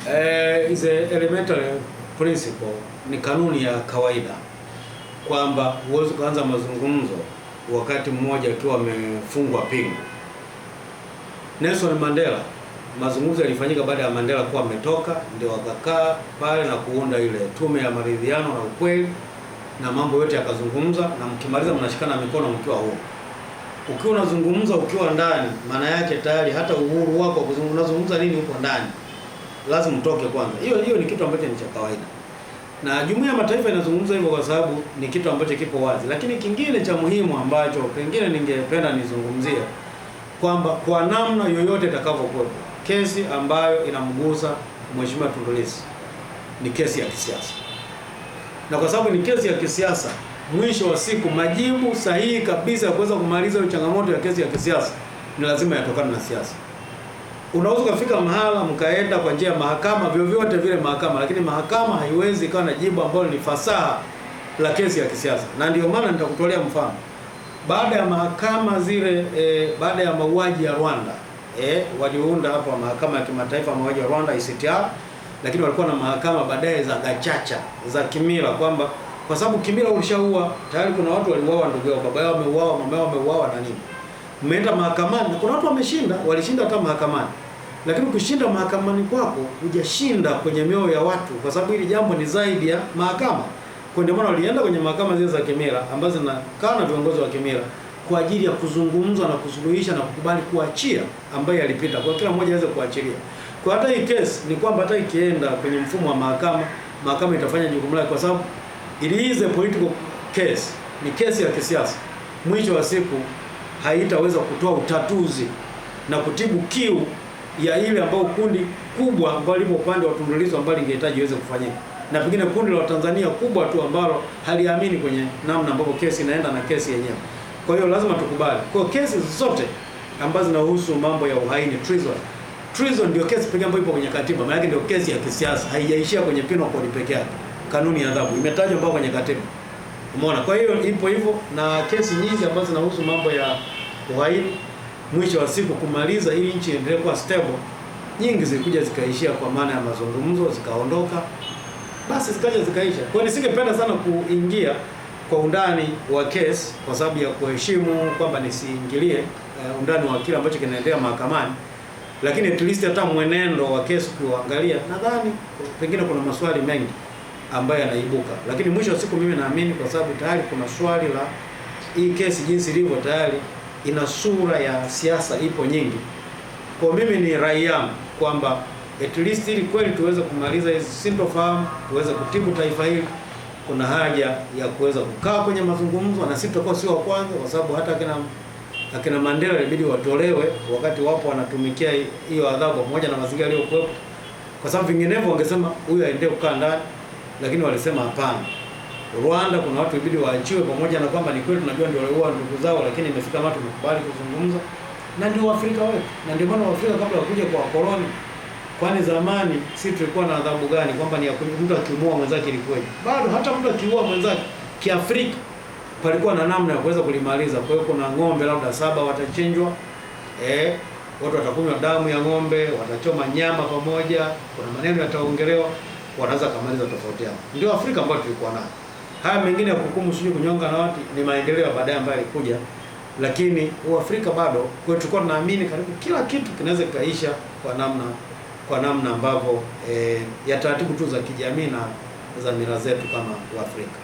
Is a elementary principle, ni kanuni ya kawaida kwamba huwezi kuanza mazungumzo wakati mmoja akiwa amefungwa pingu. Nelson Mandela, mazungumzo yalifanyika baada ya Mandela kuwa ametoka, ndio wakakaa pale na kuunda ile tume ya maridhiano na ukweli, na mambo yote yakazungumza, na mkimaliza mnashikana mikono mkiwa huru. Ukiwa unazungumza ukiwa ndani, maana yake tayari hata uhuru wako unazungumza nini huko ndani, lazima utoke kwanza. Hiyo ni kitu ambacho ni cha kawaida, na Jumuiya ya Mataifa inazungumza hivyo kwa sababu ni kitu ambacho kipo wazi. Lakini kingine cha muhimu ambacho pengine ningependa nizungumzie kwamba kwa namna yoyote itakavyokuwa, kesi ambayo inamgusa Mheshimiwa Tundu Lissu ni kesi ya kisiasa, na kwa sababu ni kesi ya kisiasa, mwisho wa siku majibu sahihi kabisa ya kuweza kumaliza hiyo changamoto ya kesi ya kisiasa ni lazima yatokane na siasa. Unaweza kufika mahala mkaenda kwa njia ya mahakama, vyovyote vile mahakama, lakini mahakama haiwezi ikawa na jibu ambalo ni fasaha la kesi ya kisiasa. Na ndio maana nitakutolea mfano. Baada ya mahakama zile baada ya mauaji ya Rwanda, waliunda hapa mahakama ya kimataifa mauaji ya Rwanda ICTR, lakini walikuwa na mahakama baadaye za gachacha za kimila, kwamba kwa sababu kimila ulishaua tayari, kuna watu waliuawa, ndugu yao, baba yao ameuawa, mama yao ameuawa na nini. Mmeenda mahakamani na kuna watu wameshinda, walishinda hata mahakamani. Lakini ukishinda mahakamani kwako, hujashinda kwenye mioyo ya watu, kwa sababu hili jambo ni zaidi ya mahakama. Kwa ndio maana walienda kwenye mahakama zile za kimila ambazo zinakaa na viongozi wa kimila kwa ajili ya kuzungumza na kusuluhisha na kukubali kuachia ambaye alipita, kwa kila mmoja aweze kuachilia. Kwa hata hii kesi ni kwamba hata ikienda kwenye mfumo wa mahakama, mahakama itafanya jukumu lake, kwa sababu it is a political case, ni kesi ya kisiasa. Mwisho wa siku haitaweza kutoa utatuzi na kutibu kiu ya ile ambayo kundi kubwa ambalo lipo upande wa Tundu Lissu ambalo lingehitaji iweze kufanyika, na pengine kundi la Watanzania kubwa tu ambalo haliamini kwenye namna ambavyo kesi inaenda na kesi yenyewe. Kwa hiyo lazima tukubali, kwa kesi zote ambazo zinahusu mambo ya uhaini, treason ndio kesi pekee ambayo ipo kwenye katiba, maana yake ndio kesi ya kisiasa, haijaishia kwenye penal code pekee yake. Kanuni ya adhabu imetajwa mpaka kwenye katiba. Umeona? Kwa hiyo ipo hivyo, na kesi nyingi ambazo zinahusu mambo ya uhaini, mwisho wa siku kumaliza ili nchi iendelee kuwa stable, nyingi zilikuja zikaishia kwa maana ya mazungumzo, zikaondoka, basi zikaisha. Kwa hiyo nisingependa sana kuingia kwa undani wa kesi kwa sababu ya kuheshimu kwamba nisiingilie undani wa kile ambacho kinaendelea mahakamani, lakini at least hata mwenendo wa kesi ukiangalia, nadhani pengine kuna maswali mengi ambayo yanaibuka. Lakini mwisho wa siku mimi naamini kwa sababu tayari kuna swali la hii kesi jinsi ilivyo tayari ina sura ya siasa ipo nyingi. Kwa mimi ni rai yangu kwamba at least ili kweli tuweze kumaliza hizi sintofahamu, tuweze kutibu taifa hili, kuna haja ya kuweza kukaa kwenye mazungumzo, na sisi tutakuwa sio wa kwanza, kwa sababu hata akina Mandela ilibidi watolewe wakati wapo wanatumikia hiyo adhabu pamoja na mazingira yaliyokuwepo, kwa sababu vinginevyo wangesema huyu aende kukaa ndani, lakini walisema hapana. Rwanda kuna watu ibidi waachiwe, pamoja na kwamba ni kweli tunajua ndio waliua ndugu zao, lakini imefika watu wamekubali kuzungumza, na ndio Afrika wetu. Na ndio maana Afrika kabla ya kuja kwa koloni, kwani zamani sisi tulikuwa na adhabu gani kwamba ni ya mtu akimuua mwenzake ilikuwaje? Bado hata mtu akiua mwenzake kiafrika palikuwa na namna ya kuweza kulimaliza. Kwa hiyo kuna ng'ombe labda 7 watachinjwa, watu watakunywa damu ya ng'ombe, watachoma nyama pamoja, kuna maneno yataongelewa, wanaweza kumaliza tofauti yao. Ndio Afrika ambayo tulikuwa nayo. Haya mengine ya kuhukumu sio kunyonga na watu ni maendeleo ya baadaye ambayo yalikuja, lakini Afrika bado kwa tulikuwa tunaamini karibu kila kitu kinaweza kaisha kwa namna ambavyo ya taratibu tu za kijamii na za mila zetu kama Waafrika.